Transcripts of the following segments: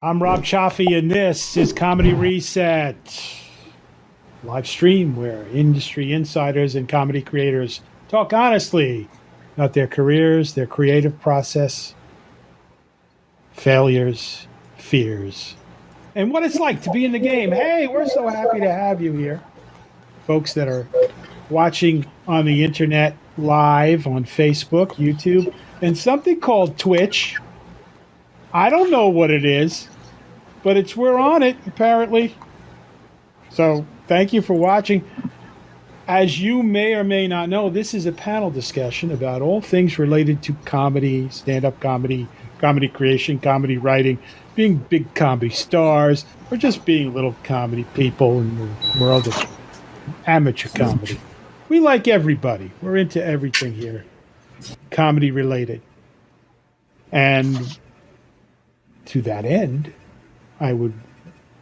I'm Rob Chaffee, and this is Comedy Reset, live stream where industry insiders and comedy creators talk honestly about their careers, their creative process, failures, fears, and what it's like to be in the game. Hey, we're so happy to have you here, folks that are watching on the internet live on Facebook, YouTube, and something called Twitch. I don't know what it is, but we're on it apparently. So thank you for watching. As you may or may not know, this is a panel discussion about all things related to comedy, stand-up comedy, comedy creation, comedy writing, being big comedy stars, or just being little comedy people in the world of amateur comedy. We like everybody. We're into everything here, comedy related. And to that end, I would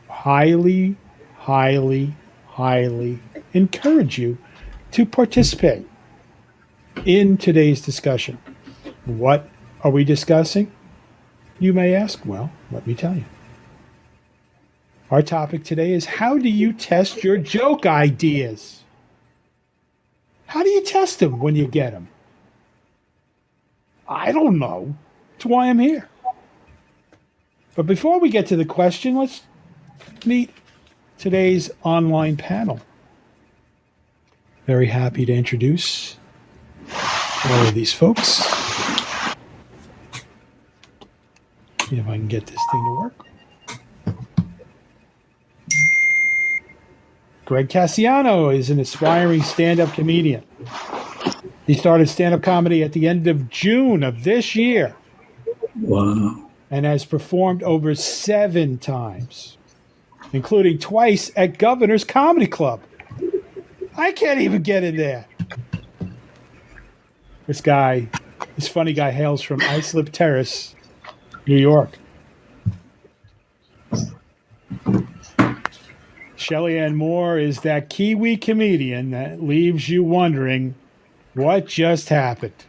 highly, highly, highly encourage you to participate in today's discussion. What are we discussing? You may ask. Well, let me tell you. Our topic today is how do you test your joke ideas? How do you test them when you get them? I don't know. That's why I'm here. But before we get to the question, let's meet today's online panel. Very happy to introduce all of these folks. See if I can get this thing to work. Greg Cassiano is an aspiring stand-up comedian. He started stand-up comedy at the end of June of this year. Wow. And has performed over 7 times, including twice at Governor's Comedy Club. I can't even get in there. This funny guy hails from Islip Terrace, New York. Shelley Ann Moore is that Kiwi comedian that leaves you wondering what just happened.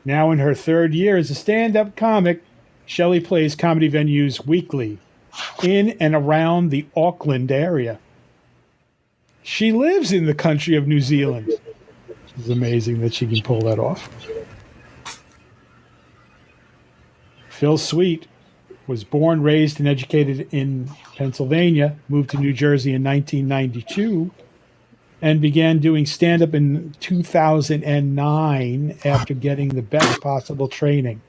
Now in her 3rd year as a stand-up comic, Shelley plays comedy venues weekly in and around the Auckland area. She lives in the country of New Zealand. It's amazing that she can pull that off. Phil Sweet was born, raised, and educated in Pennsylvania, moved to New Jersey in 1992, and began doing stand-up in 2009 after getting the best possible training.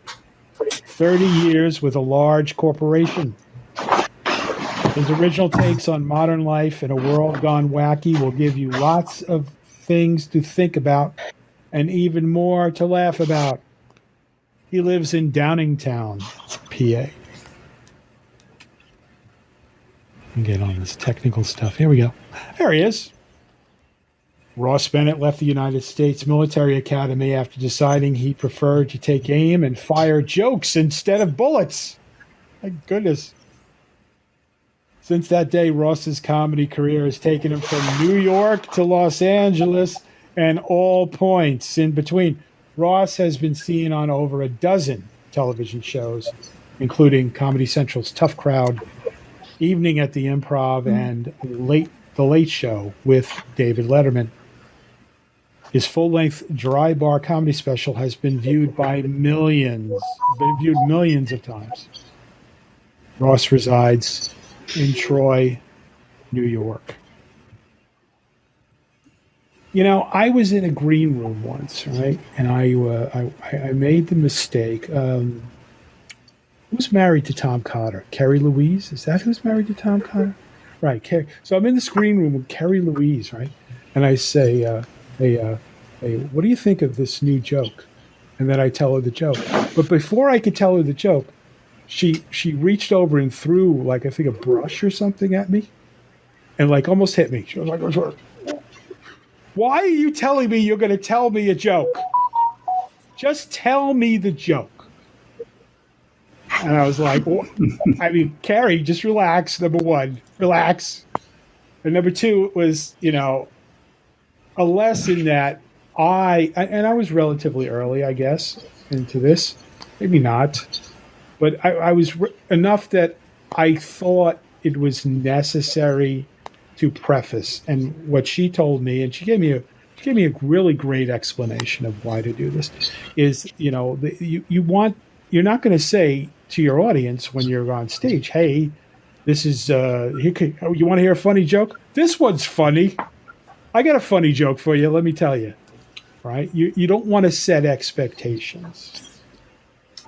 30 years with a large corporation. His original takes on modern life in a world gone wacky will give you lots of things to think about and even more to laugh about. He lives in Downingtown, PA. Get on this technical stuff. Here we go. There he is. Ross Bennett left the United States Military Academy after deciding he preferred to take aim and fire jokes instead of bullets. My goodness. Since that day, Ross's comedy career has taken him from New York to Los Angeles and all points in between. Ross has been seen on over a dozen television shows, including Comedy Central's Tough Crowd, Evening at the Improv, and The Late Show with David Letterman. His full-length dry bar comedy special has been viewed millions of times. Ross resides in Troy, New York. You know, I was in a green room once, right? And I made the mistake. Who's married to Tom Cotter? Kerry Louise? Is that who's married to Tom Cotter? Right, Kerry. So I'm in this green room with Kerry Louise, right? And I say, hey, what do you think of this new joke? And then I tell her the joke. But before I could tell her the joke, she reached over and threw, like, I think a brush or something at me and, like, almost hit me. She was like, why are you telling me you're going to tell me a joke? Just tell me the joke. And I was like, well, I mean, Carrie, just relax. Number one, relax. And number two, it was, you know, a lesson that I was relatively early, I guess, into this. Maybe not. But I was enough that I thought it was necessary to preface. And what she told me, and she gave me a really great explanation of why to do this, is you're not going to say to your audience when you're on stage, "Hey, this is you want to hear a funny joke? This one's funny. I got a funny joke for you. Let me tell you." Right? You don't want to set expectations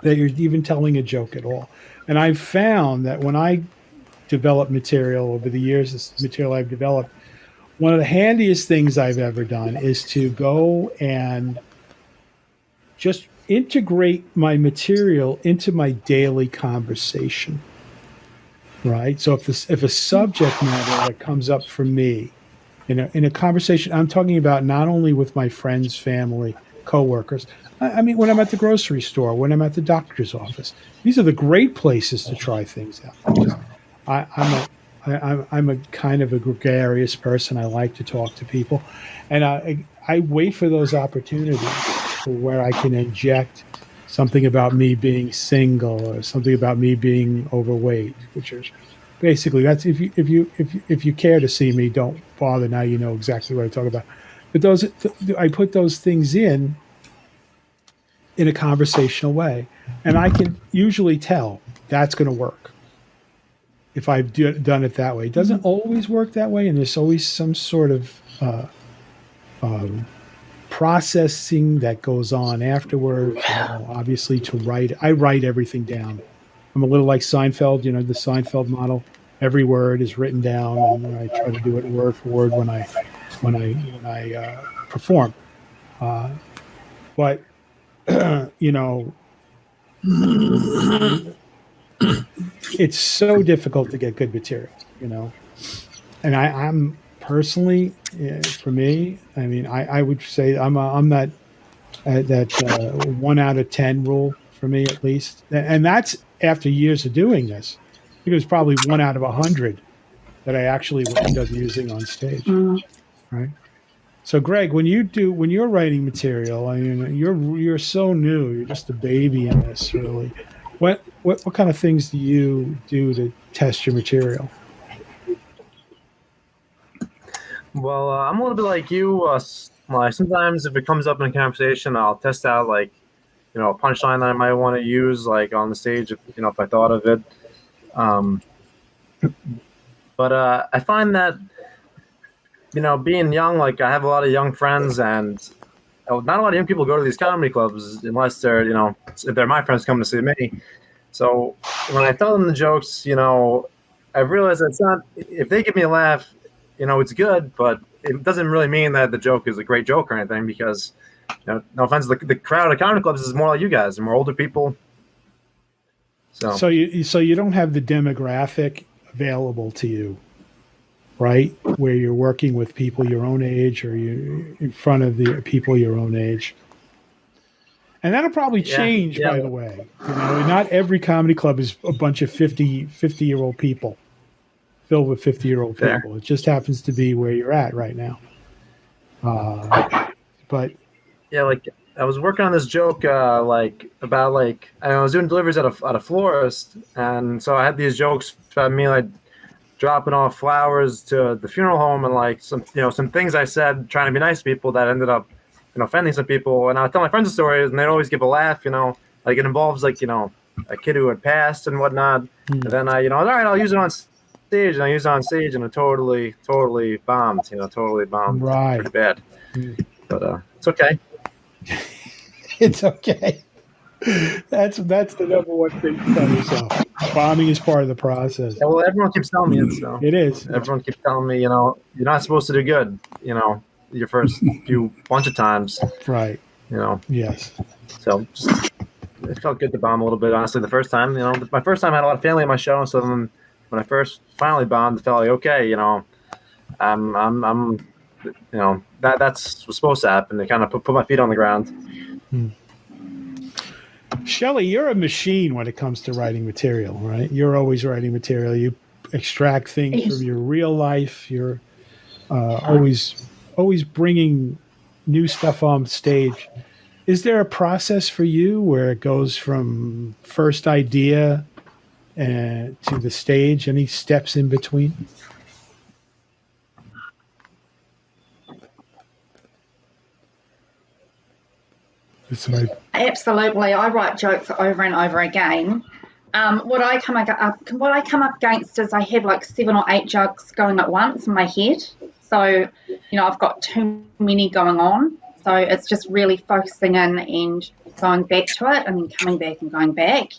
that you're even telling a joke at all. And I've found that when I develop material over the years, this material I've developed, one of the handiest things I've ever done is to go and just integrate my material into my daily conversation. Right? So if a subject matter that comes up for me in a conversation, I'm talking about not only with my friends, family, coworkers. I mean, when I'm at the grocery store, when I'm at the doctor's office, these are the great places to try things out. Because I'm a kind of a gregarious person. I like to talk to people, and I wait for those opportunities where I can inject something about me being single or something about me being overweight, which is basically that's if you care to see me, don't bother. Now you know exactly what I talk about. But I put those things in a conversational way, and I can usually tell that's going to work if I've done it that way. It doesn't always work that way, and there's always some sort of processing that goes on afterwards. Obviously, I write everything down. I'm a little like Seinfeld, the Seinfeld model. Every word is written down, and I try to do it word for word when I perform. But it's so difficult to get good material, And I'm personally, for me, I mean, I would say I'm that 1 out of 10 rule for me at least, and that's after years of doing this. I think it was probably 1 out of 100 that I actually wound up using on stage, right? So, Greg, when you're writing material, I mean, you're so new. You're just a baby in this, really. What kind of things do you do to test your material? Well, I'm a little bit like you. Like sometimes if it comes up in a conversation, I'll test out like a punchline that I might want to use like on the stage if I thought of it. But I find that being young, like I have a lot of young friends, and not a lot of young people go to these comedy clubs unless they're if they're my friends coming to see me. So when I tell them the jokes, I realize it's not, if they give me a laugh, it's good, but it doesn't really mean that the joke is a great joke or anything, because no offense, the crowd at comedy clubs is more like you guys, they're more older people. So you don't have the demographic available to you, right? Where you're working with people your own age, or you're in front of the people your own age. And that'll probably change, by the way. Not every comedy club is a bunch of 50-year-old people, filled with 50-year-old people. It just happens to be where you're at right now. But yeah, like I was working on this joke, I was doing deliveries at a florist, and so I had these jokes about me like dropping off flowers to the funeral home, and like some things I said trying to be nice to people that ended up offending some people. And I would tell my friends the stories, and they'd always give a laugh. Like it involves like a kid who had passed and whatnot. And then I all right, I'll use it on stage, and I used it on stage, and it totally bombed. Totally bombed. Right. Pretty bad. But it's okay. It's okay. That's the number one thing to tell yourself. Bombing is part of the process. Yeah, well, everyone keeps telling me it. So it is. Everyone keeps telling me, you're not supposed to do good. Your first bunch of times. Right. Yes. So it felt good to bomb a little bit, honestly, the first time. My first time I had a lot of family at my show, so then when I first finally bombed, it felt like, okay, I'm that's what's supposed to happen, to kind of put my feet on the ground. Shelley, you're a machine when it comes to writing material, right? You're always writing material. You extract things from your real life. You're always bringing new stuff on stage. Is there a process for you where it goes from first idea to the stage? Any steps in between? Absolutely, I write jokes over and over again. What I come up against is I have like 7 or 8 jokes going at once in my head. So, I've got too many going on. So it's just really focusing in and going back to it, and then coming back and going back.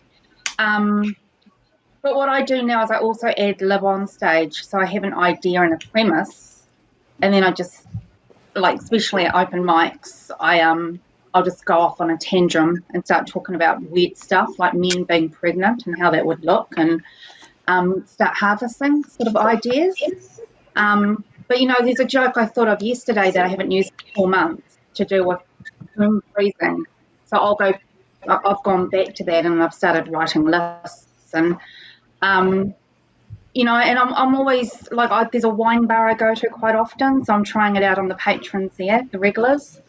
But what I do now is I also add lib on stage. So I have an idea and a premise, and then I just, like, especially at open mics, I'll just go off on a tantrum and start talking about weird stuff like men being pregnant and how that would look, and start harvesting sort of ideas. But, there's a joke I thought of yesterday that I haven't used for 4 months to do with room freezing. So I've gone back to that and I've started writing lists. And, and I'm always, like, there's a wine bar I go to quite often, so I'm trying it out on the patrons there, the regulars,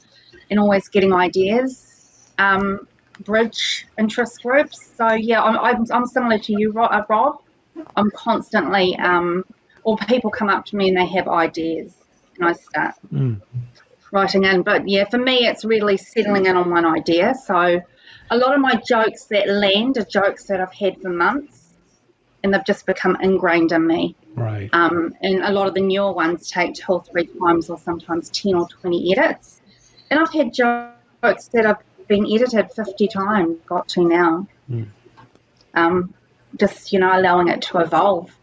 and always getting ideas. Bridge interest groups. So, yeah, I'm similar to you, Rob. I'm constantly, or people come up to me and they have ideas, and I start writing in. But, yeah, for me, it's really settling in on one idea. So a lot of my jokes that land are jokes that I've had for months, and they've just become ingrained in me. Right. And a lot of the newer ones take 2 or 3 times, or sometimes 10 or 20 edits. And I've had jokes that have been edited 50 times, got to now. Just, allowing it to evolve.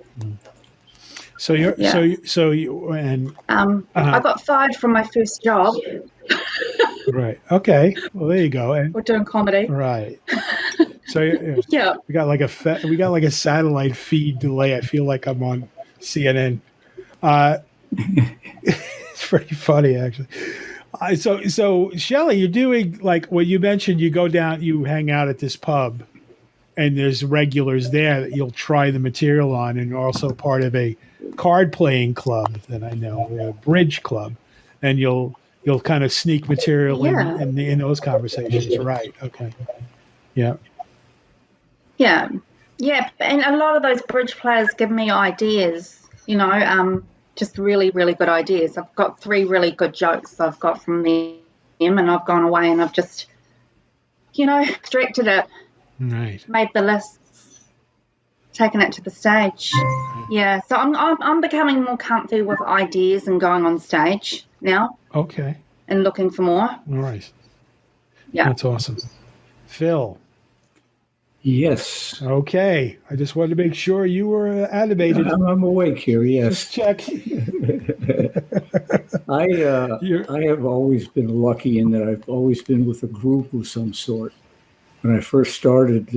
So you're, Yeah. so you, and I got fired from my first job. right. Okay. Well, there you go. And We're doing comedy. right. So Yeah. we got like a satellite feed delay. I feel like I'm on CNN. It's pretty funny, actually. So Shelley, you're doing like what you mentioned. You go down, you hang out at this pub, and there's regulars there that you'll try the material on, and you're also part of a card playing club that I know, a bridge club, and you'll kind of sneak material in those conversations, right? Okay, yeah. Yeah, and a lot of those bridge players give me ideas, just really, really good ideas. I've got 3 really good jokes I've got from them, and I've gone away and I've just, extracted it, Right. made the lists, taken it to the stage. Yeah, so I'm becoming more comfy with ideas and going on stage now. Okay. And looking for more. All right. Yeah. That's awesome. Phil. Yes. Okay. I just wanted to make sure you were animated. I'm awake here, yes. Just check. I have always been lucky in that I've always been with a group of some sort. When I first started,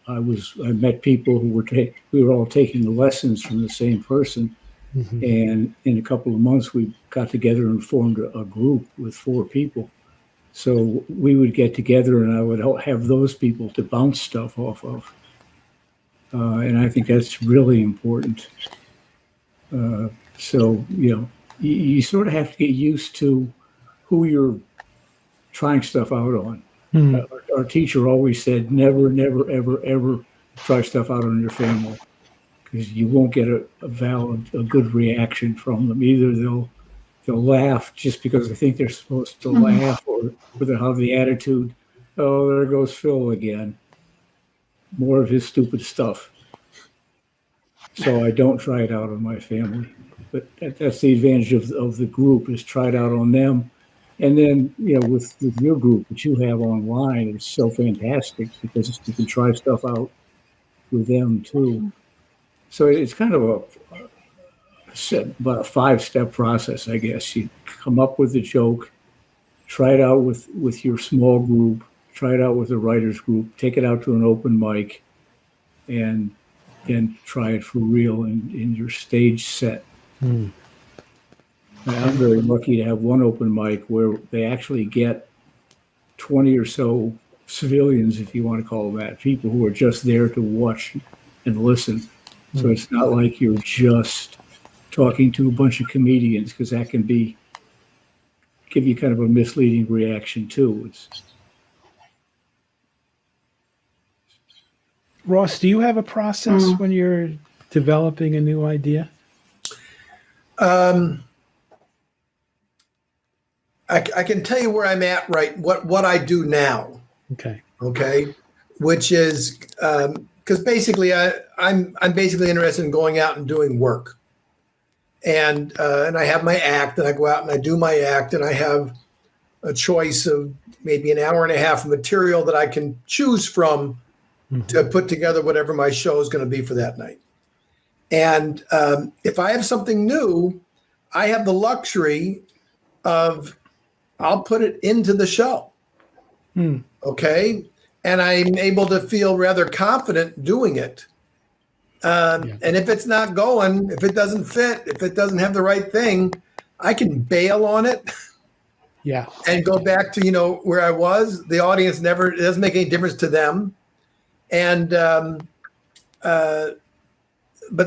I met people who we were all taking lessons from the same person. Mm-hmm. And in a couple of months, we got together and formed a group with 4 people. So we would get together and I would have those people to bounce stuff off of. And I think that's really important. So, you sort of have to get used to who you're trying stuff out on. Mm-hmm. Our teacher always said, never, never, ever, ever try stuff out on your family, because you won't get a good reaction from them. Either they'll laugh just because they think they're supposed to laugh, or they'll have the attitude, oh, there goes Phil again. More of his stupid stuff. So I don't try it out on my family. But that's the advantage of the group, is try it out on them. And then, with your group that you have online, it's so fantastic because you can try stuff out with them too. So it's kind of about a 5-step process, I guess. You come up with a joke, try it out with your small group, try it out with a writer's group, take it out to an open mic, and then try it for real in your stage set. Mm. I'm very lucky to have one open mic where they actually get 20 or so civilians, if you want to call them that, people who are just there to watch and listen. So it's not like you're just talking to a bunch of comedians, because that can give you kind of a misleading reaction too. Ross, do you have a process when you're developing a new idea? I can tell you where I'm at, right? What I do now. Okay. Which is because basically I'm basically interested in going out and doing work, and I have my act, and I go out and I do my act, and I have a choice of maybe an hour and a half of material that I can choose from to put together whatever my show is going to be for that night. And if I have something new, I have the luxury of I'll put it into the show. Okay. And I'm able to feel rather confident doing it. And if it's not going, if it doesn't fit, if it doesn't have the right thing, I can bail on it. Yeah. And go back to, where I was. The audience it doesn't make any difference to them. And, but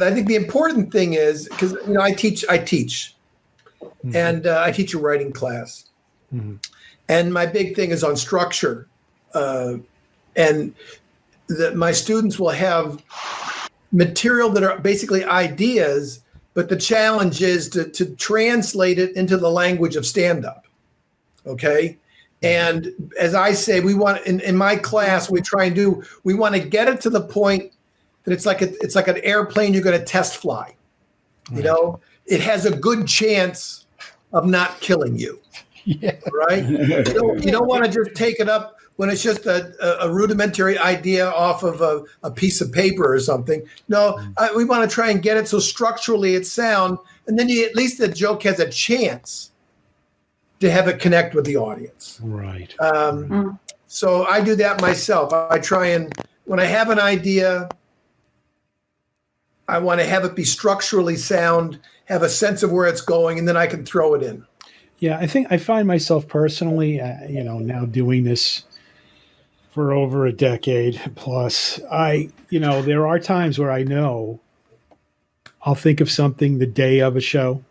I think the important thing is, because, I teach, and I teach a writing class. And my big thing is on structure. And my students will have material that are basically ideas, but the challenge is to translate it into the language of stand-up. Okay. And as I say, we want in my class, we want to get it to the point that it's like an airplane you're going to test fly. It has a good chance of not killing you. Yeah. Right. You don't want to just take it up when it's just a rudimentary idea off of a piece of paper or something. No, we want to try and get it so structurally it's sound, and then at least the joke has a chance to have it connect with the audience. Right. So I do that myself. I try and, when I have an idea, I want to have it be structurally sound, have a sense of where it's going, and then I can throw it in. Yeah, I think I find myself personally, now doing this for over a decade plus. There are times where I know I'll think of something the day of a show,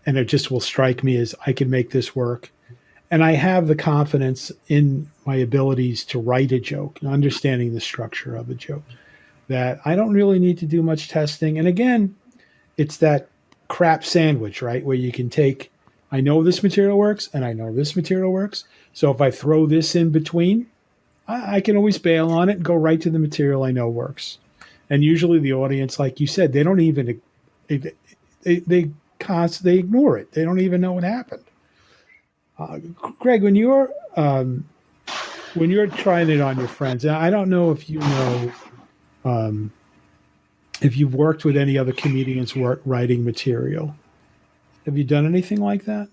and it just will strike me as I can make this work. And I have the confidence in my abilities to write a joke and understanding the structure of a joke that I don't really need to do much testing. And again, it's that crap sandwich, right? Where you can take, I know this material works and I know this material works. So if I throw this in between, I can always bail on it and go right to the material I know works. And usually the audience, like you said, they don't even, they ignore it. They don't even know what happened. Greg, when you're trying it on your friends, I don't know if you know if you've worked with any other comedians writing material. Have you done anything like that?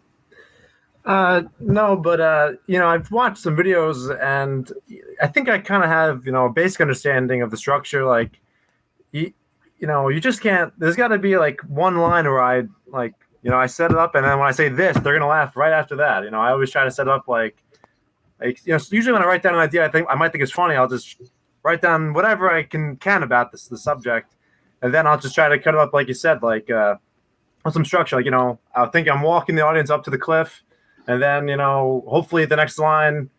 No, but I've watched some videos, and I think I kind of have a basic understanding of the structure. Like, you just can't. There's got to be like one line where I set it up, and then when I say this, they're gonna laugh right after that. I always try to set it up like usually when I write down an idea, I might think it's funny. I'll just write down whatever I can about the subject, and then I'll just try to cut it up like you said, like with some structure. Like I'll think I'm walking the audience up to the cliff, and then hopefully the next line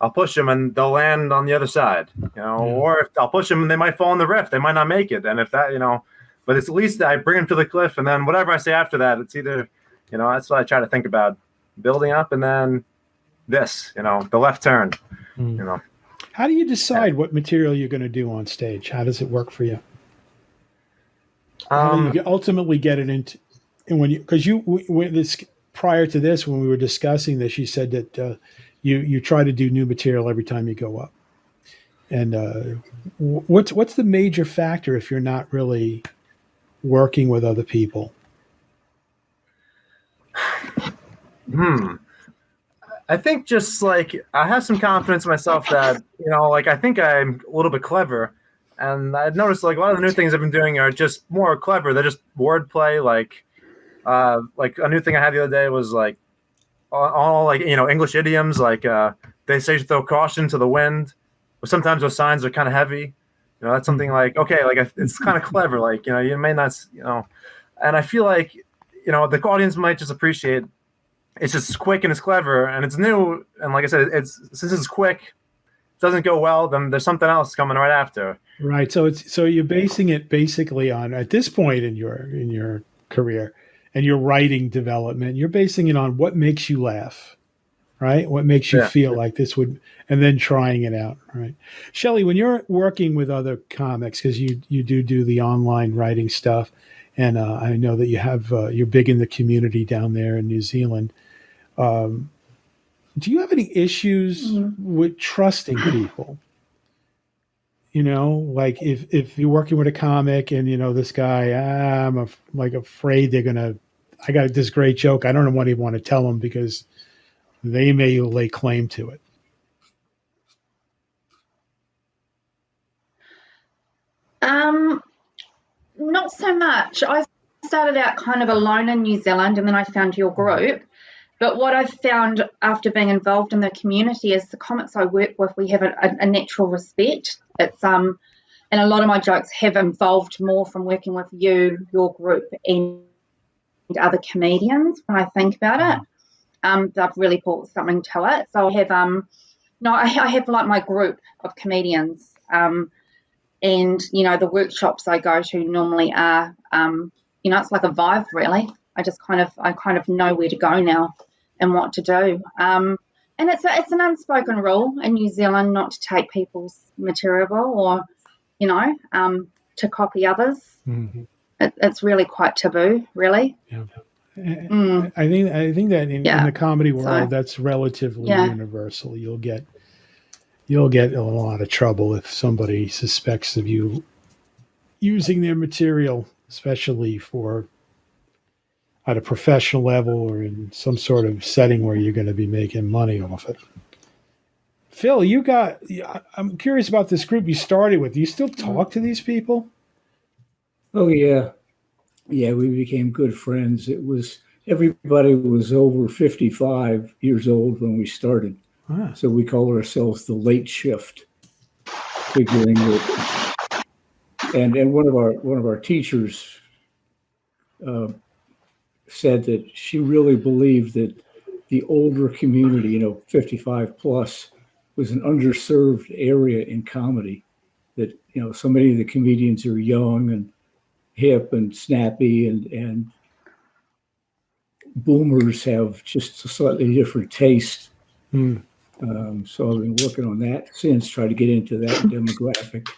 I'll push them and they'll land on the other side. Or if I'll push them and they might fall in the rift, they might not make it. And if that but it's at least I bring them to the cliff, and then whatever I say after that, it's either that's what I try to think about, building up, and then this the left turn. How do you decide what material you're going to do on stage? How does it work for you? How do you ultimately get it into, and prior to this, when we were discussing this, you said that you try to do new material every time you go up. And what's the major factor if you're not really working with other people? I think just like I have some confidence in myself that I think I'm a little bit clever, and I've noticed like a lot of the new things I've been doing are just more clever. They're just wordplay. Like a new thing I had the other day was like all like English idioms, like they say to throw caution to the wind, but sometimes those signs are kind of heavy. That's something like okay, like it's kind of clever. Like you may not and I feel like the audience might just appreciate. It's just quick and it's clever and it's new, and like I said, since it's quick, doesn't go well, then there's something else coming right after. Right. So you're basing it basically on, at this point in your career and your writing development, you're basing it on what makes you laugh, right? What makes you feel like this would, and then trying it out, right? Shelley, when you're working with other comics, because you do the online writing stuff, and I know that you're big in the community down there in New Zealand. Do you have any issues with trusting people? Like if you're working with a comic and this guy, I'm afraid I got this great joke. I don't know what you want to tell them because they may lay claim to it. Not so much. I started out kind of alone in New Zealand, and then I found your group. But what I've found after being involved in the community is the comics I work with, we have a natural respect. It's and a lot of my jokes have evolved more from working with you, your group, and other comedians. When I think about it, they've really brought something to it. So I have I have like my group of comedians, and the workshops I go to normally are it's like a vibe really. I kind of know where to go now and what to do. And it's an unspoken rule in New Zealand not to take people's material or, to copy others. Mm-hmm. It's really quite taboo, really. Yeah. I think that in the comedy world, that's relatively universal. You'll get a lot of trouble if somebody suspects of you using their material, especially at a professional level or in some sort of setting where you're going to be making money off it. Phil, I'm curious about this group you started with. Do you still talk to these people? Oh, yeah. Yeah, we became good friends. Everybody was over 55 years old when we started. So we call ourselves the late shift, figuring that. And one of our teachers said that she really believed that the older community, 55 plus, was an underserved area in comedy. That so many of the comedians are young and hip and snappy, and boomers have just a slightly different taste. So I've been working on that since, try to get into that demographic.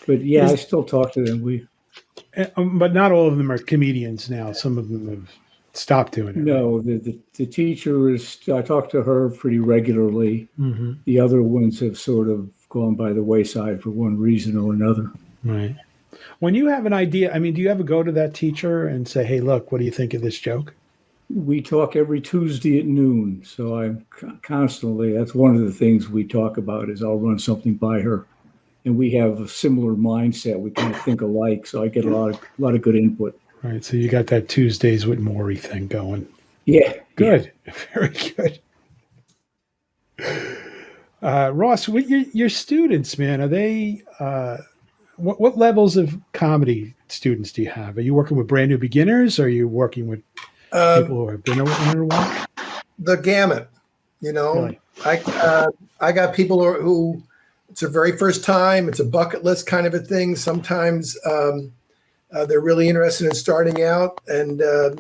But yeah, I still talk to them. But not all of them are comedians now. Some of them have stopped doing it. No, the teacher I talk to her pretty regularly. Mm-hmm. The other ones have sort of gone by the wayside for one reason or another. Right. When you have an idea, do you ever go to that teacher and say, hey, look, what do you think of this joke? We talk every Tuesday at noon. So I'm constantly, that's one of the things we talk about is I'll run something by her. And we have a similar mindset. We kind of think alike. So I get a lot of good input. All right. So you got that Tuesdays with Maury thing going. Yeah. Good. Yeah. Very good. Ross, your students, man, are they, what levels of comedy students do you have? Are you working with brand new beginners? Or are you working with people who have been around a while? The gamut, Really? I got people who it's their very first time. It's a bucket list kind of a thing. Sometimes they're really interested in starting out. And then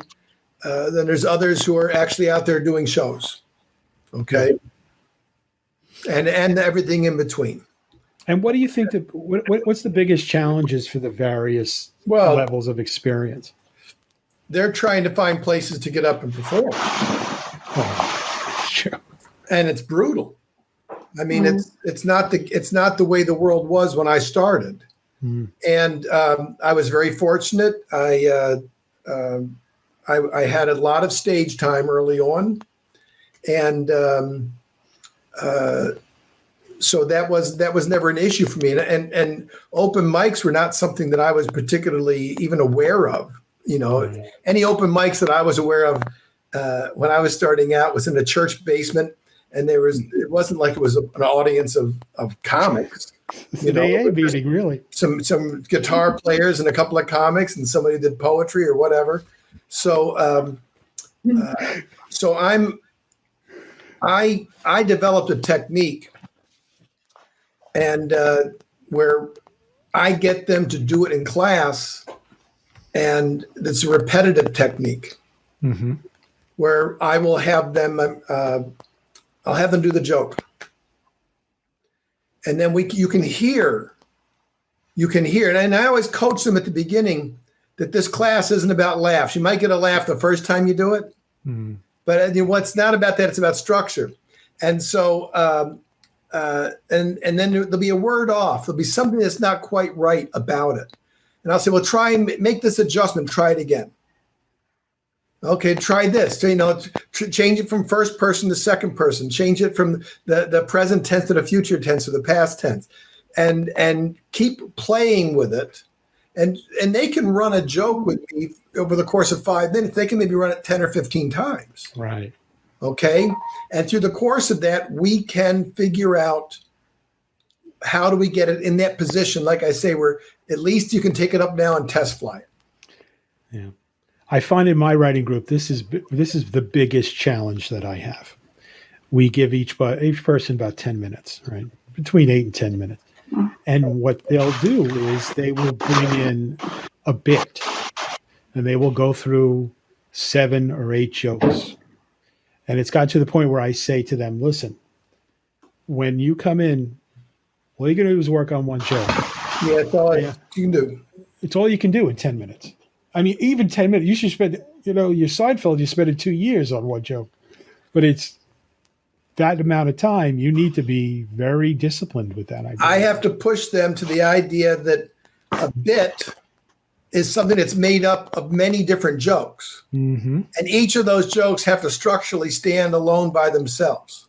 there's others who are actually out there doing shows. Okay. And everything in between. And what do you think what's the biggest challenges for the various levels of experience? They're trying to find places to get up and perform. Oh, sure. And it's brutal. It's not the way the world was when I started. And I was very fortunate. I had a lot of stage time early on, and so that was never an issue for me. And open mics were not something that I was particularly even aware of. Any open mics that I was aware of when I was starting out was in a church basement, and it wasn't like it was an audience of comics. It's an AA meeting, really. Some guitar players and a couple of comics, and somebody did poetry or whatever. So, so I developed a technique, and where I get them to do it in class, and it's a repetitive technique, where I will have them. I'll have them do the joke, and then you can hear, and I always coach them at the beginning that this class isn't about laughs. You might get a laugh the first time you do it. But it's not about that. It's about structure. And so, and then there'll be a word off. There'll be something that's not quite right about it. And I'll say, well, try and make this adjustment. Try it again. Okay, try this. So, change it from first person to second person. Change it from the present tense to the future tense or the past tense. And keep playing with it. And they can run a joke with me over the course of 5 minutes. They can maybe run it 10 or 15 times. Right. Okay. And through the course of that, we can figure out how do we get it in that position. Like I say, where at least you can take it up now and test fly it. Yeah. I find in my writing group, this is the biggest challenge that I have. We give each person about 10 minutes, right? Between 8 and 10 minutes. And what they'll do is they will bring in a bit, and they will go through 7 or 8 jokes. And it's got to the point where I say to them, listen, when you come in, all you're going to do is work on one joke. Yeah, that's all you can do. It's all you can do in 10 minutes. I mean, even 10 minutes. You should spend, your Seinfeld, you spent 2 years on one joke. But it's that amount of time, you need to be very disciplined with that idea. I have to push them to the idea that a bit is something that's made up of many different jokes. And each of those jokes have to structurally stand alone by themselves.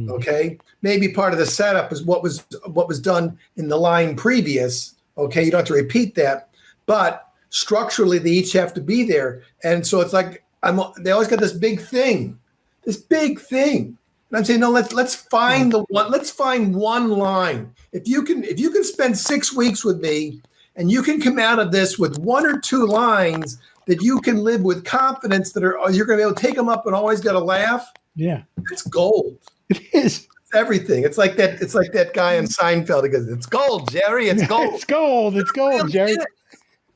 Okay? Maybe part of the setup is what was done in the line previous. Okay, you don't have to repeat that. But structurally, they each have to be there. And so it's like they always got this big thing. And I'm saying, no, let's find one line. If you can spend 6 weeks with me and you can come out of this with 1 or 2 lines that you can live with confidence that you're going to be able to take them up and always get a laugh. Yeah. It's gold. It is. It's everything. It's like that guy in Seinfeld. He goes, it's gold, Jerry. It's gold. It's gold. It's gold, Jerry.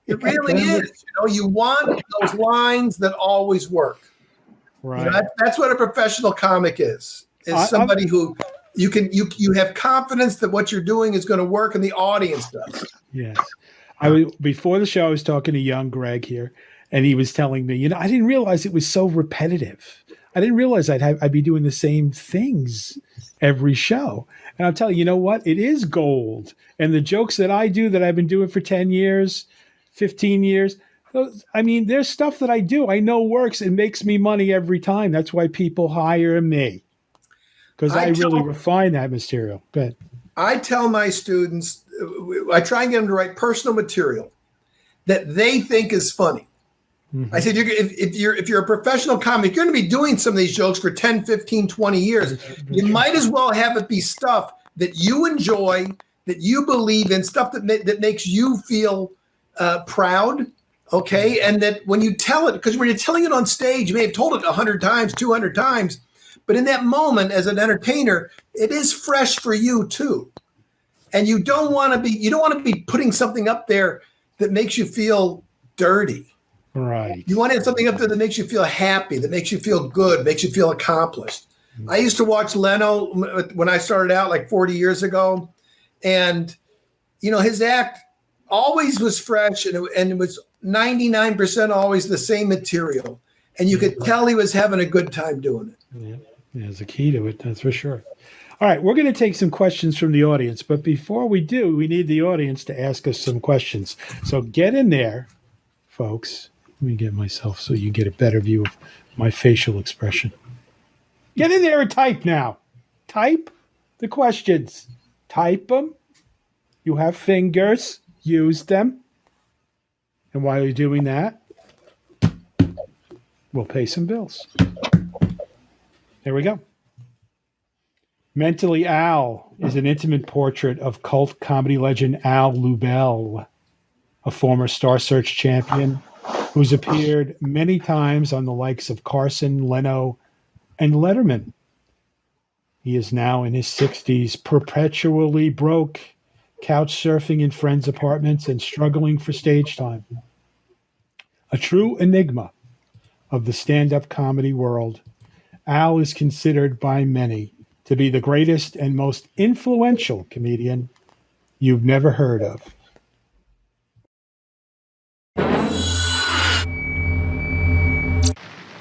It really is. You want those lines that always work. Right. That's what a professional comic is somebody who you have confidence that what you're doing is going to work and the audience does. Yes. Before the show, I was talking to young Greg here, and he was telling me, I didn't realize it was so repetitive. I didn't realize I'd be doing the same things every show. And I'll tell you, you know what? It is gold. And the jokes that I do that I've been doing for 10 years, 15 years, there's stuff that I do I know works and makes me money every time. That's why people hire me, because I really refine that material. Go ahead. I tell my students, I try and get them to write personal material that they think is funny. I said, if you're a professional comic, you're going to be doing some of these jokes for 10, 15, 20 years. You might as well have it be stuff that you enjoy, that you believe in, stuff that makes you feel proud. Okay. And that when you tell it, because when you're telling it on stage, you may have told it 100 times, 200 times, but in that moment as an entertainer, it is fresh for you too. And you don't want to be putting something up there that makes you feel dirty. Right. You want to have something up there that makes you feel happy, that makes you feel good, makes you feel accomplished. I used to watch Leno when I started out like 40 years ago. And, his act always was fresh and it was 99% always the same material. And you could tell he was having a good time doing it. Yeah, there's a key to it. That's for sure. All right. We're going to take some questions from the audience. But before we do, we need the audience to ask us some questions. So get in there, folks. Let me get myself so you get a better view of my facial expression. Get in there and type now. Type the questions. Type them. You have fingers. Use them. And while you're doing that, we'll pay some bills. There we go. Mentally Al is an intimate portrait of cult comedy legend Al Lubell, a former Star Search champion who's appeared many times on the likes of Carson, Leno, and Letterman. He is now in his 60s, perpetually broke, couch surfing in friends' apartments and struggling for stage time. A true enigma of the stand-up comedy world, Al is considered by many to be the greatest and most influential comedian you've never heard of.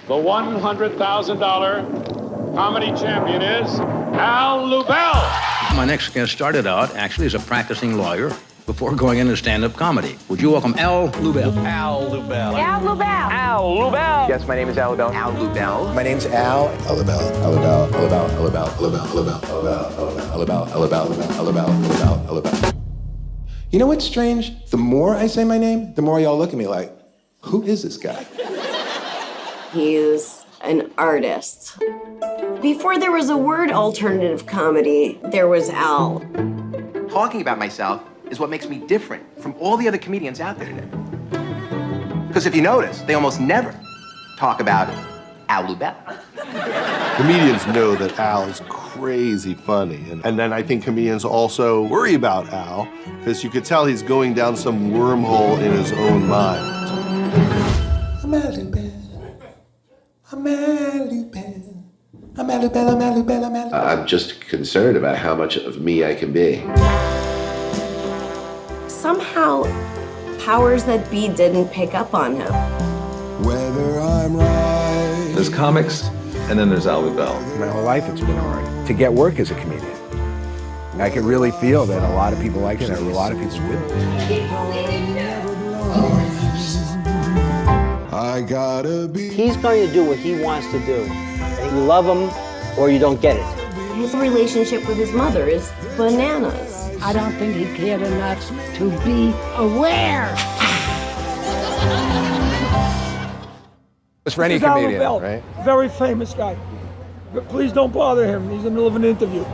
The $100,000 comedy champion is Al Lubell. My next guest started out actually as a practicing lawyer before going into stand-up comedy. Would you welcome Al Lubell? Al Lubell. Al Lubell. Al Lubell. Yes, my name is Al Lubell. Al Lubell. My name's Al. Al Lubell. Al Lubell. Al Lubell. Al Lubell. Al Lubell. Al Lubell. Al Lubell. Al Lubell. Al Lubell. Al Lubell. You know what's strange? The more I say my name, the more y'all look at me like, who is this guy? He's an artist. Before there was a word alternative comedy, there was Al. Talking about myself is what makes me different from all the other comedians out there today. Because if you notice, they almost never talk about Al Lubell. Comedians know that Al is crazy funny. And then I think comedians also worry about Al because you could tell he's going down some wormhole in his own mind. I'm Al Lubell. I'm Al Lubell. I'm Al Lubell. I'm Al Lubell. I'm Al Lubell. I'm just concerned about how much of me I can be. Somehow, powers that be didn't pick up on him. Whether I'm right. There's comics, and then there's Al Lubell. My whole life it's been hard to get work as a comedian. I can really feel that a lot of people like it and a lot of people didn't. I gotta be. He's going to do what he wants to do. You love him or you don't get it. His relationship with his mother is bananas. I don't think he cared enough to be aware. It's for any comedian, right? Very famous guy. But please don't bother him. He's in the middle of an interview.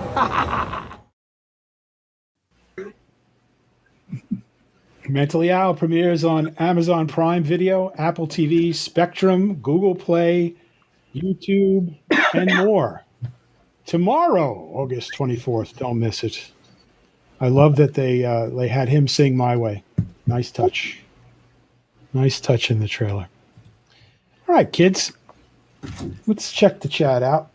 Mentally Al premieres on Amazon Prime Video, Apple TV, Spectrum, Google Play, YouTube, and more. Tomorrow, August 24th. Don't miss it. I love that they had him sing My Way. Nice touch. Nice touch in the trailer. All right, kids. Let's check the chat out.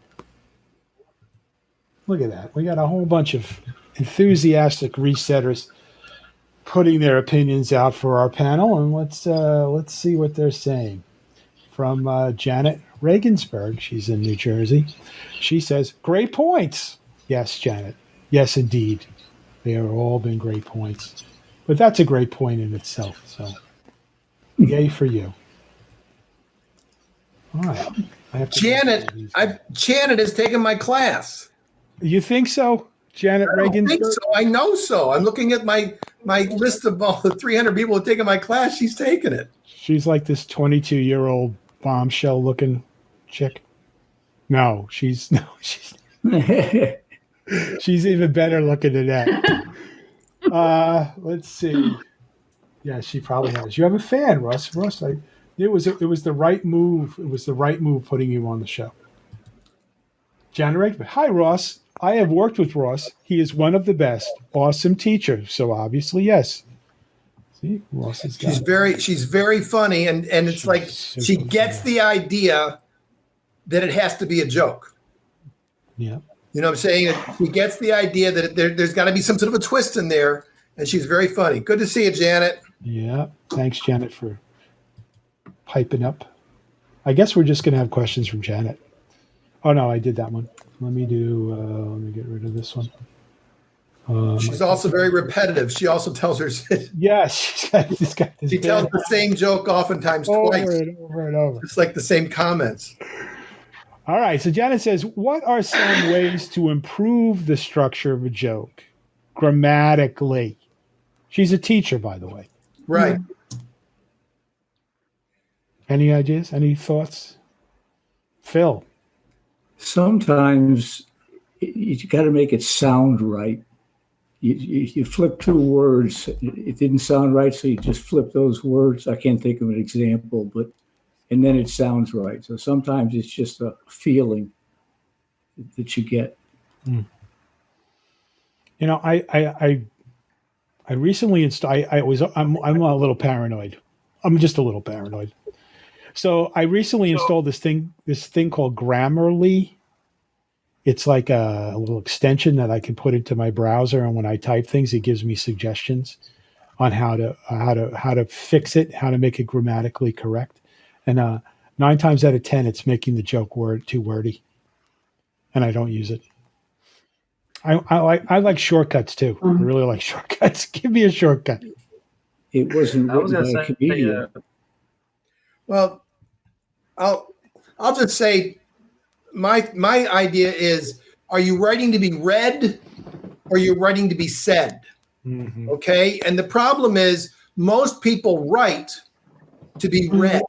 Look at that. We got a whole bunch of enthusiastic resetters putting their opinions out for our panel, and let's see what they're saying. From Janet Regensburg, she's in New Jersey. She says, "Great points." Yes, Janet. Yes, indeed. They have all been great points. But that's a great point in itself. So, yay for you. All right. Janet has taken my class. You think so? Janet Regensburg? I think so. I know so. I'm looking at my list of all the 300 people who have taken my class. She's taken it. She's like this 22-year-old bombshell-looking chick. No, she's she's even better looking than that. Let's see. Yeah, she probably has. You have a fan, Russ. Russ, it was the right move. It was the right move putting you on the show. Janet Regensburg. Hi, Ross. I have worked with Ross. He is one of the best. Awesome teacher. So obviously, yes. See, Ross is. She's very funny, and it's like she gets the idea that it has to be a joke. Yeah. You know what I'm saying? She gets the idea that there's got to be some sort of a twist in there, and she's very funny. Good to see you, Janet. Yeah. Thanks, Janet, for piping up. I guess we're just going to have questions from Janet. Oh, no, I did that one. Let me get rid of this one. She's also very repetitive. She also tells her. Yes, she's got this. She tells the same joke oftentimes twice. Over and over. It's like the same comments. All right. So Janet says, what are some ways to improve the structure of a joke grammatically? She's a teacher, by the way. Right. Any ideas? Any thoughts? Phil. Sometimes you got to make it sound right. You flip two words. It didn't sound right, so you just flip those words. I can't think of an example, and then it sounds right. So sometimes it's just a feeling that you get. You know, I recently installed. I'm a little paranoid. I'm just a little paranoid. So I recently installed this thing called Grammarly. It's like a little extension that I can put into my browser, and when I type things, it gives me suggestions on how to fix it, how to make it grammatically correct. And 9 times out of 10, it's making the joke too wordy, and I don't use it. I like shortcuts too. I really like shortcuts. Give me a shortcut. It wasn't written by a comedian. Well, I'll just say my idea is: are you writing to be read, or are you writing to be said? Mm-hmm. Okay, and the problem is most people write to be read.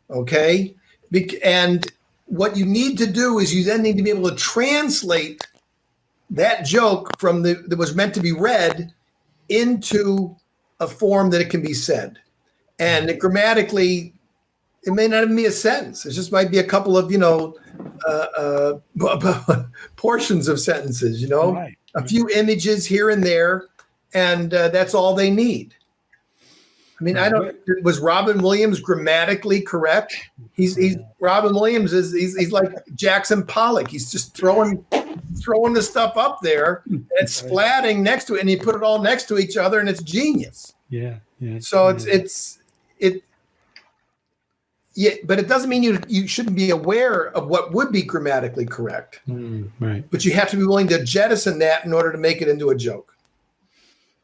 Okay, and what you need to do is you then need to be able to translate that joke from that was meant to be read into a form that it can be said. And grammatically, it may not even be a sentence. It just might be a couple of, portions of sentences, Right. A few images here and there, and that's all they need. I mean, was Robin Williams grammatically correct? He's Robin Williams he's like Jackson Pollock. He's just throwing the stuff up there and it's splatting next to it, and you put it all next to each other, and it's genius. Yeah. So but it doesn't mean you shouldn't be aware of what would be grammatically correct. Right. But you have to be willing to jettison that in order to make it into a joke.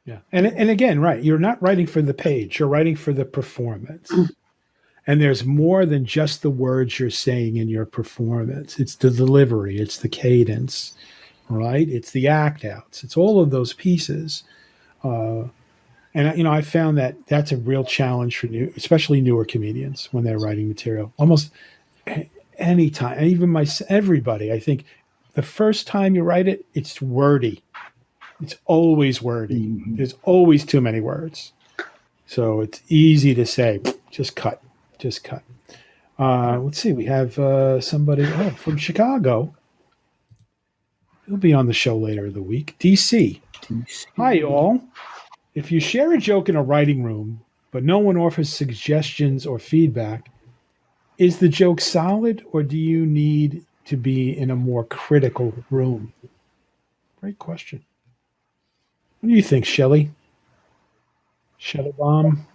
Yeah. And again, right, you're not writing for the page, you're writing for the performance. And there's more than just the words you're saying in your performance. It's the delivery, it's the cadence, right? It's the act outs. It's all of those pieces. And I found that that's a real challenge for especially newer comedians when they're writing material. Almost any time, even everybody, I think the first time you write it, it's wordy. It's always wordy. Mm-hmm. There's always too many words. So it's easy to say, just cut. Let's see. We have somebody from Chicago. He'll be on the show later in the week. DC. Hi, y'all. If you share a joke in a writing room, but no one offers suggestions or feedback, is the joke solid, or do you need to be in a more critical room? Great question. What do you think, Shelley? Shelley Bomb?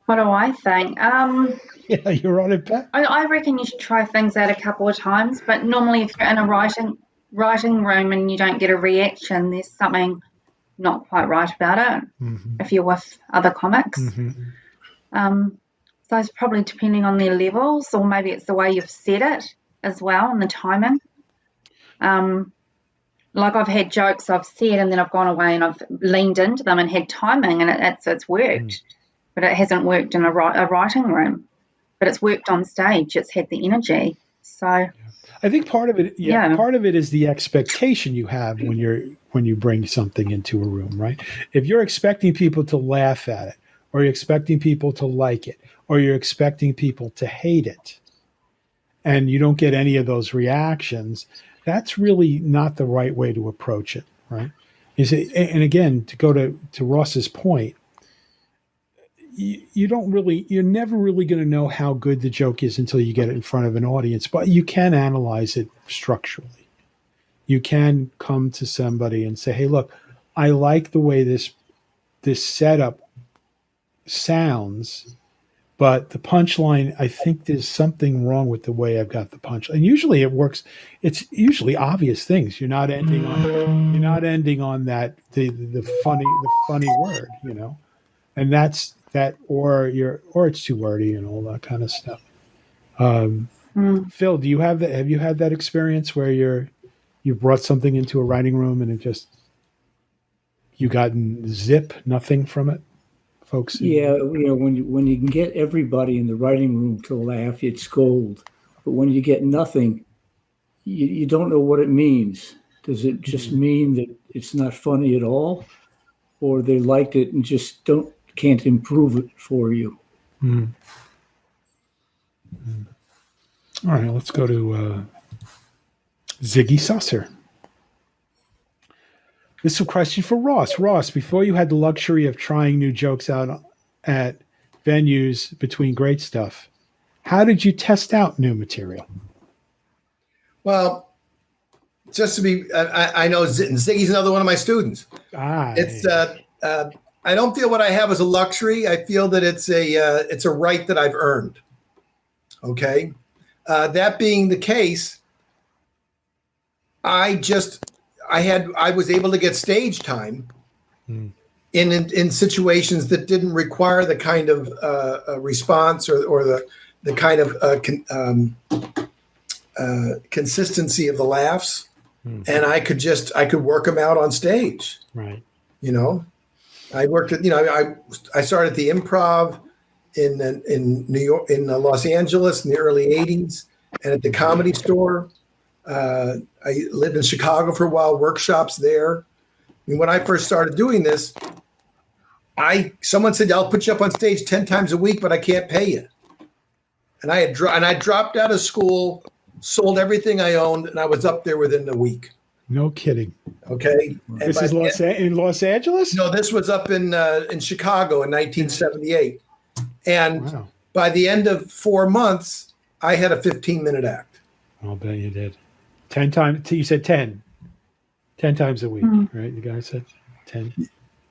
What do I think? Yeah, you're on it, Pat. I reckon you should try things out a couple of times, but normally if you're in a writing room and you don't get a reaction, there's something not quite right about it. Mm-hmm. If you're with other comics. Mm-hmm. So it's probably depending on their levels, or maybe it's the way you've said it as well and the timing. Like I've had jokes I've said and then I've gone away and I've leaned into them and had timing, and it's worked, but it hasn't worked in a writing room. But it's worked on stage. It's had the energy. So I think part of it, part of it is the expectation you have when you bring something into a room, right? If you're expecting people to laugh at it, or you're expecting people to like it, or you're expecting people to hate it, and you don't get any of those reactions, that's really not the right way to approach it, right? And again, to go to Ross's point, you're never really going to know how good the joke is until you get it in front of an audience, but you can analyze it structurally. You can come to somebody and say, hey, look, I like the way this setup sounds, but the punchline, I think there's something wrong with the way I've got the punchline. And usually it works. It's usually obvious things. You're not ending on that the funny word, and that's that, or it's too wordy and all that kind of stuff. Phil, do you have that? Have you had that experience where you brought something into a writing room and you got nothing from it? Folks, yeah, when you can get everybody in the writing room to laugh, it's gold. But when you get nothing, you don't know what it means. Does it just mean that it's not funny at all, or they liked it and just can't improve it for you? All right, let's go to Ziggy Susser. This is a question for Ross. Ross, before you had the luxury of trying new jokes out at venues between great stuff, how did you test out new material? Well, just to be, I know Ziggy's another one of my students. It's I don't feel what I have as a luxury. I feel that it's a right that I've earned. Okay, that being the case, I was able to get stage time in situations that didn't require the kind of response or the kind of consistency of the laughs. And I could work them out on stage. Right. You know, I worked at, I started at the Improv in New York, in Los Angeles in the early 80s, and at the Comedy Store. I lived in Chicago for a while, workshops there. I mean, when I first started doing this, someone said, I'll put you up on stage 10 times a week, but I can't pay you. And I dropped out of school, sold everything I owned, and I was up there within a week. No kidding. Okay. This is in Los Angeles? No, this was up in Chicago in 1978. And by the end of 4 months, I had a 15-minute act. I'll bet you did. 10 times. You said 10. 10 times a week, right? The guy said 10.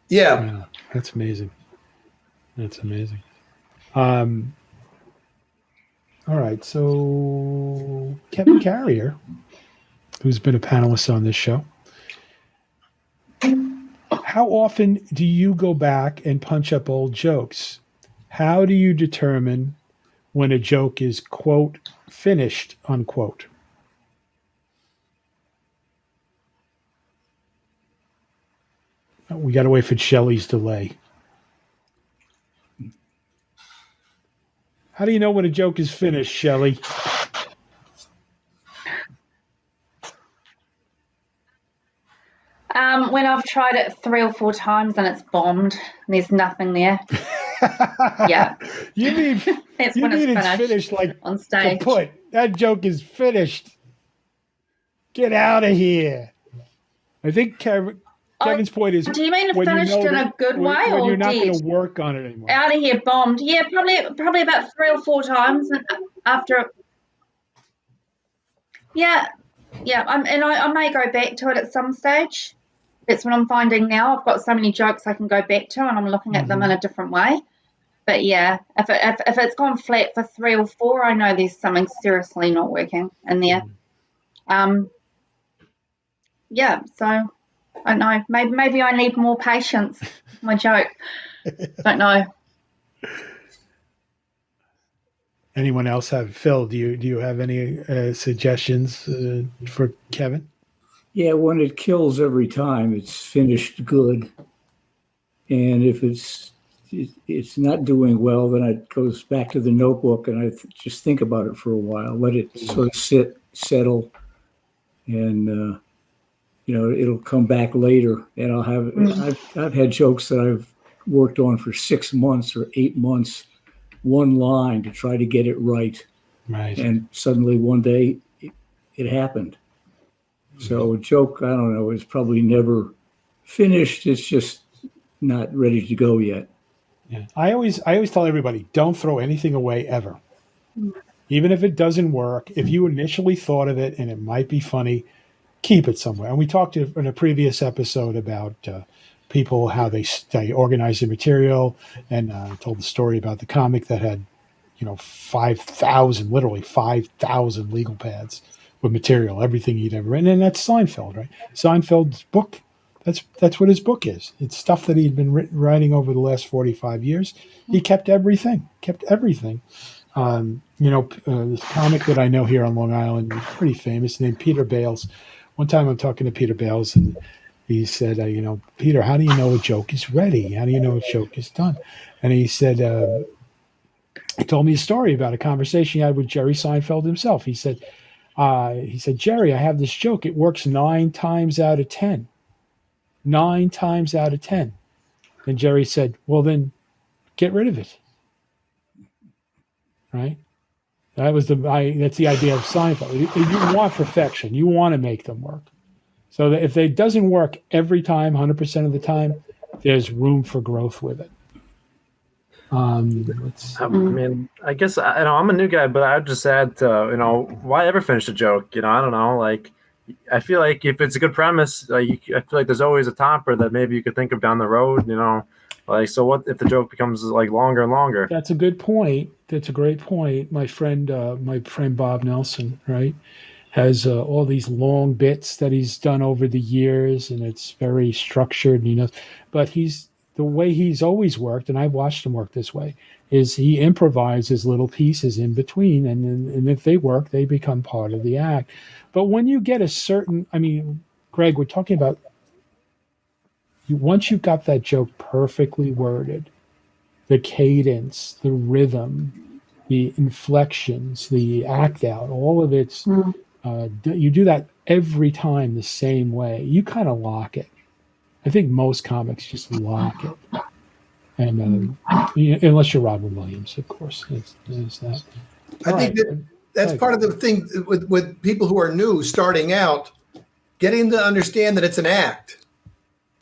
Yeah. Wow, that's amazing. That's amazing. All right, so Kevin Carrier, who's been a panelist on this show, how often do you go back and punch up old jokes? How do you determine when a joke is, quote, finished, unquote? We got to wait for Shelley's delay. How do you know when a joke is finished, Shelley? When I've tried it 3 or 4 times and it's bombed, and there's nothing there. Yeah. You mean That's you when mean it's finished like on stage. kaput. That joke is finished. Get out of here. I think Kevin's point is, do you mean when finished you know in a good way when or you're not going dead? to work on it anymore? Out of here, bombed. Yeah, probably about 3 or 4 times, and after. Yeah. I may go back to it at some stage. That's what I'm finding now. I've got so many jokes I can go back to, and I'm looking at them in a different way. But yeah, if it's gone flat for 3 or 4, I know there's something seriously not working in there. Yeah, so I don't know. Maybe I need more patience with my joke. Don't know. Anyone else have? Phil, do you have any suggestions for Kevin? Yeah, when it kills every time, it's finished good. And if it's not doing well, then it goes back to the notebook and I just think about it for a while, let it sort of settle, and it'll come back later. And I'll have I've had jokes that I've worked on for 6 months or 8 months, one line to try to get it right. Right. And suddenly one day it happened. So a joke, I don't know, is probably never finished. It's just not ready to go yet. Yeah. I always tell everybody, don't throw anything away ever. Even if it doesn't work, if you initially thought of it and it might be funny, keep it somewhere. And we talked in a previous episode about people, how they organize their material, and told the story about the comic that had, 5,000 legal pads with material, everything he'd ever written. And that's Seinfeld, right? Seinfeld's book, that's what his book is. It's stuff that he'd been writing over the last 45 years. He kept everything. This comic that I know here on Long Island is pretty famous, named Peter Bales. One time I'm talking to Peter Bales, and he said, Peter, how do you know a joke is ready? How do you know a joke is done? And he said, he told me a story about a conversation he had with Jerry Seinfeld himself. He said, Jerry, I have this joke. It works 9 times out of 10. 9 times out of 10. And Jerry said, well, then get rid of it. Right? That's the idea of Seinfeld. You want perfection. You want to make them work. So that if it doesn't work every time, 100% of the time, there's room for growth with it. I mean, I guess I'm a new guy, but I'd just add to why ever finish a joke? I don't know. Like, I feel like if it's a good premise, I feel like there's always a topper that maybe you could think of down the road. Like, so what if the joke becomes like longer and longer? That's a good point. That's a great point. My friend Bob Nelson, right, has all these long bits that he's done over the years, and it's very structured. But the way he's always worked, and I've watched him work this way, is he improvises little pieces in between, and if they work, they become part of the act. But when you get Greg, we're talking about once you've got that joke perfectly worded, the cadence, the rhythm, the inflections, the act out, all of it's, you do that every time the same way. You kind of lock it. I think most comics just lock it. And unless you're Robin Williams, of course. Is that. I think that's part of the thing with people who are new, starting out, getting to understand that it's an act.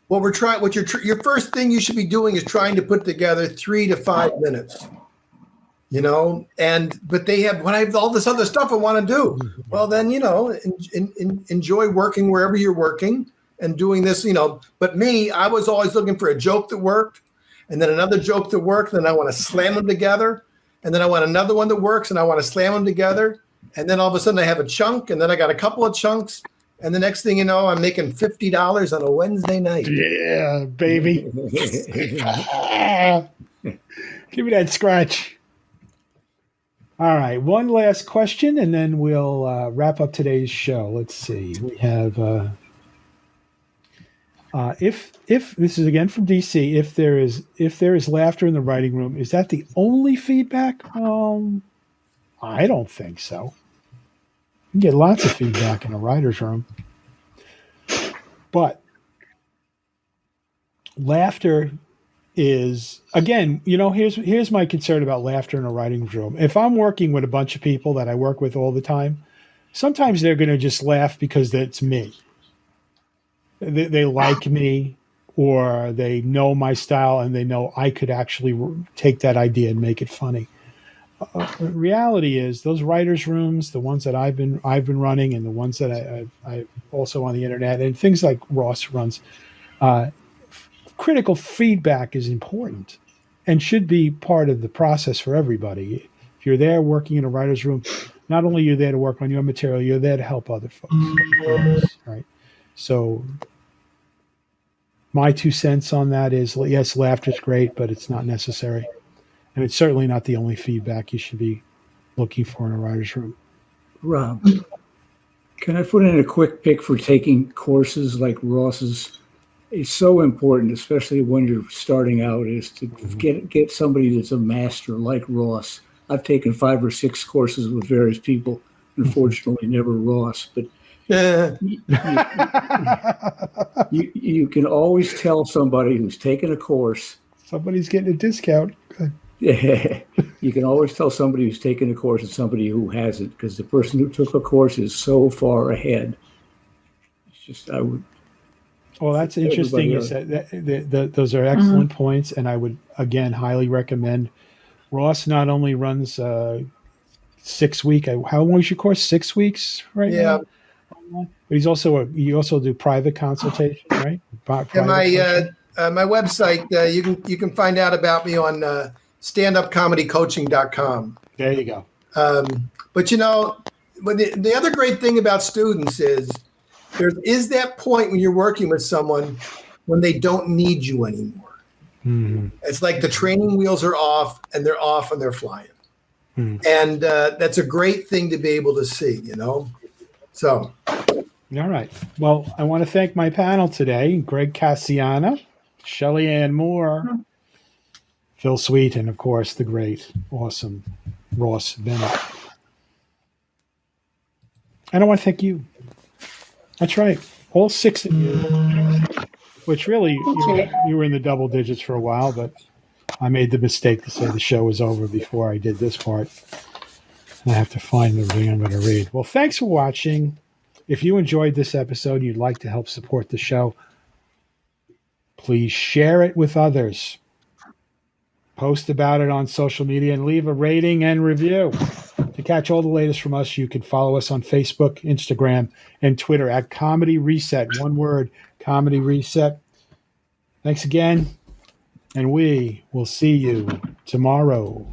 Your first thing you should be doing is trying to put together 3 to 5 minutes, but I have all this other stuff I want to do. Well, then, enjoy working wherever you're working and doing this, but me, I was always looking for a joke that worked and then another joke that worked. And then I want to slam them together. And then I want another one that works and I want to slam them together. And then all of a sudden I have a chunk and then I got a couple of chunks. And the next thing you know, I'm making $50 on a Wednesday night. Yeah, baby. Give me that scratch. All right, one last question, and then we'll wrap up today's show. Let's see. We have if this is again from DC. If there is laughter in the writing room, is that the only feedback? I don't think so. You can get lots of feedback in a writer's room. But laughter is, again, here's my concern about laughter in a writing room. If I'm working with a bunch of people that I work with all the time, sometimes they're going to just laugh because it's me. They like me, or they know my style and they know I could actually take that idea and make it funny. Reality is those writers' rooms, the ones that I've been running, and the ones that I've also on the internet, and things like Ross runs, critical feedback is important and should be part of the process for everybody. If you're there working in a writer's room, not only are you there to work on your material, you're there to help other folks, right? So my 2 cents on that is, yes, laughter is great, but it's not necessary. And it's certainly not the only feedback you should be looking for in a writer's room. Rob, can I put in a quick pick for taking courses like Ross's? It's so important, especially when you're starting out, is to get somebody that's a master like Ross. I've taken 5 or 6 courses with various people, unfortunately never Ross, but you can always tell somebody who's taken a course. Somebody's getting a discount. Good. Yeah, you can always tell somebody who's taken a course and somebody who hasn't, because the person who took a course is so far ahead. It's just, I would. Well, that's interesting. Is that those are excellent points, and I would again highly recommend. Ross not only runs 6 week. How long is your course? 6 weeks, right? Yeah. Now? But you also do private consultation, right? My website, you can find out about me on standupcomedycoaching.com. There you go. But the other great thing about students is there is that point when you're working with someone when they don't need you anymore. Mm-hmm. It's like the training wheels are off and they're flying. Mm-hmm. And that's a great thing to be able to see, So. All right. Well, I want to thank my panel today, Greg Cassiano, Shelley Ann Moore, Phil Sweet, and of course the great, awesome Ross Bennett. And I want to thank you. That's right. All 6 of you, which really you were in the double digits for a while, but I made the mistake to say the show was over before I did this part. I have to find the thing I'm going to read. Well, thanks for watching. If you enjoyed this episode and you'd like to help support the show, please share it with others. Post about it on social media and leave a rating and review. To catch all the latest from us, you can follow us on Facebook, Instagram, and Twitter at Comedy Reset. One word, Comedy Reset. Thanks again, and we will see you tomorrow.